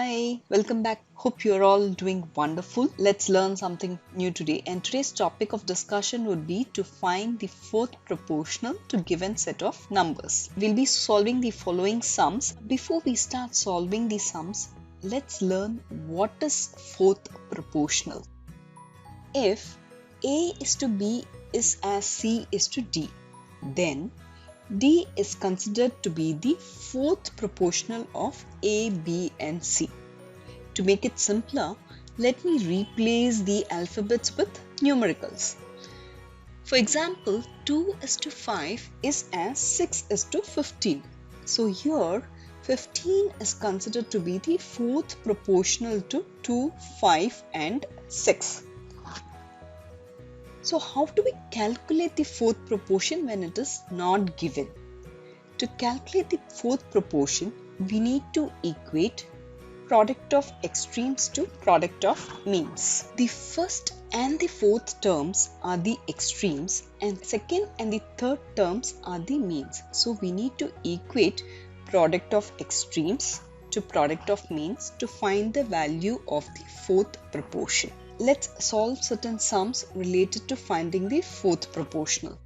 Hi, welcome back. Hope you're all doing wonderful. Let's learn something new today. And today's topic of discussion would be to find the fourth proportional to given set of numbers. We'll be solving the following sums. Before we start solving the sums, let's learn what is fourth proportional. If A is to B is as C is to D, then D is considered to be the fourth proportional of A, B and C. To make it simpler, let me replace the alphabets with numericals. For example, 2 is to 5 is as 6 is to 15. So here 15 is considered to be the fourth proportional to 2, 5 and 6. So how do we calculate the fourth proportion when it is not given? To calculate the fourth proportion, we need to equate product of extremes to product of means. The first and the fourth terms are the extremes and second and the third terms are the means. So we need to equate product of extremes to product of means to find the value of the fourth proportion. Let's solve certain sums related to finding the fourth proportional.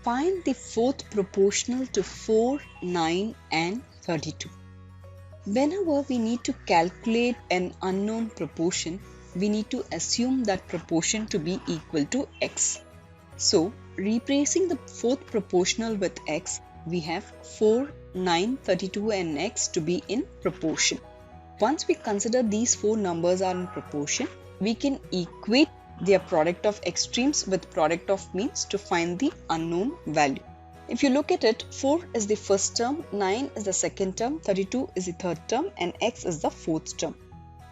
Find the fourth proportional to 4, 9 and 32. Whenever we need to calculate an unknown proportion, we need to assume that proportion to be equal to x. So, replacing the fourth proportional with x, we have 4, 9, 32 and x to be in proportion. Once we consider these four numbers are in proportion, we can equate their product of extremes with product of means to find the unknown value. If you look at it, 4 is the first term, 9 is the second term, 32 is the third term and x is the fourth term.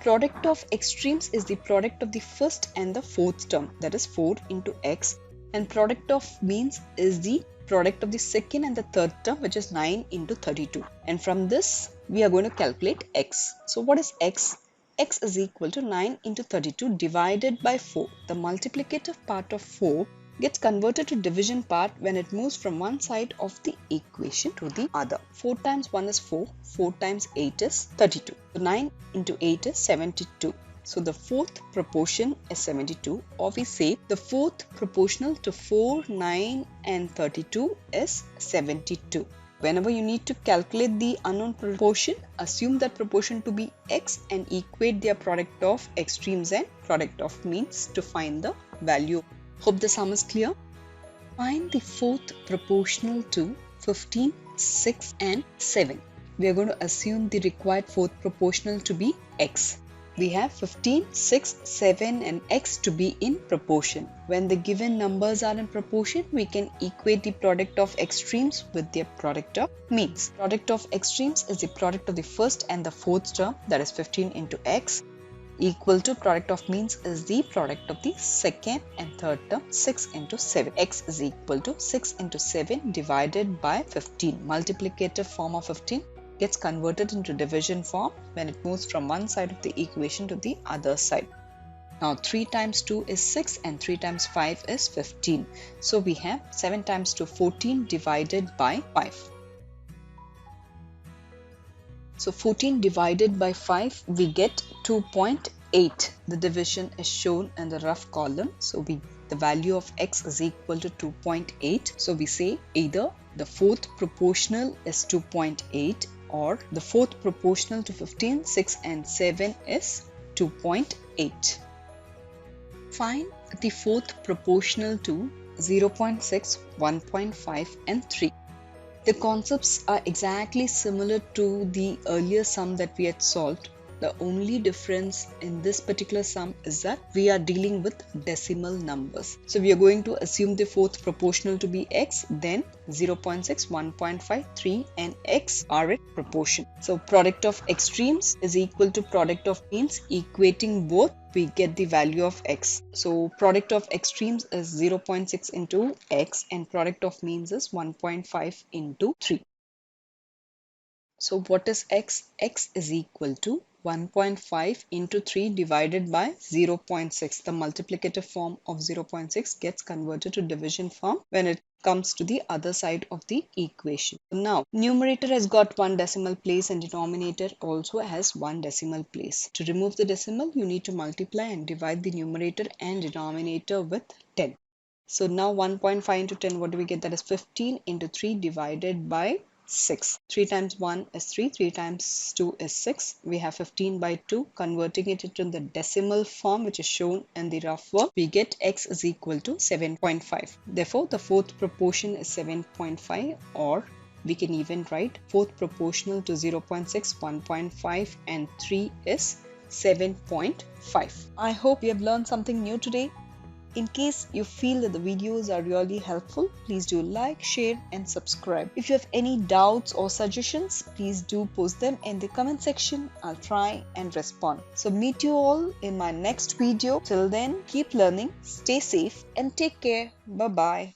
Product of extremes is the product of the first and the fourth term, that is 4 into x, and product of means is the product of the second and the third term, which is 9 into 32. And from this, we are going to calculate x. So what is x? X is equal to 9 into 32 divided by 4. The multiplicative part of 4 gets converted to division part when it moves from one side of the equation to the other. 4 times 1 is 4. 4 times 8 is 32. So 9 into 8 is 72. So the fourth proportion is 72, or we say the fourth proportional to 4, 9 and 32 is 72. Whenever you need to calculate the unknown proportion, assume that proportion to be x and equate their product of extremes and product of means to find the value. Hope the sum is clear. Find the fourth proportional to 15, 6 and 7. We are going to assume the required fourth proportional to be x. We have 15, 6, 7 and x to be in proportion. When the given numbers are in proportion, we can equate the product of extremes with their product of means. Product of extremes is the product of the first and the fourth term, that is 15 into x, equal to product of means is the product of the second and third term, 6 into 7. X is equal to 6 into 7 divided by 15. Multiplicative form of 15 gets converted into division form when it moves from one side of the equation to the other side. Now 3 times 2 is 6 and 3 times 5 is 15. So we have 7 times 2 14 divided by 5. So 14 divided by 5 we get 2.8. The division is shown in the rough column. So the value of x is equal to 2.8. So we say either the fourth proportional is 2.8 or the fourth proportional to 15, 6 and 7 is 2.8. Find the fourth proportional to 0.6, 1.5 and 3. The concepts are exactly similar to the earlier sum that we had solved. The only difference in this particular sum is that we are dealing with decimal numbers. So we are going to assume the fourth proportional to be x, then 0.6, 1.5, 3 and x are in proportion. So product of extremes is equal to product of means. Equating both, we get the value of x. So product of extremes is 0.6 into x and product of means is 1.5 into 3. So what is x? X is equal to 1.5 into 3 divided by 0.6. The multiplicative form of 0.6 gets converted to division form when it comes to the other side of the equation. Now, numerator has got one decimal place and denominator also has one decimal place. To remove the decimal, you need to multiply and divide the numerator and denominator with 10. So now 1.5 into 10, what do we get? That is 15 into 3 divided by 6. 3 times 1 is 3, 3 times 2 is 6. We have 15 by 2. Converting it into the decimal form which is shown in the rough work, we get x is equal to 7.5. Therefore, the fourth proportion is 7.5, or we can even write fourth proportional to 0.6, 1.5 and 3 is 7.5. I hope you have learned something new today. In case you feel that the videos are really helpful, please do like, share and subscribe. If you have any doubts or suggestions, please do post them in the comment section. I'll try and respond. So meet you all in my next video. Till then, keep learning, stay safe and take care. Bye-bye.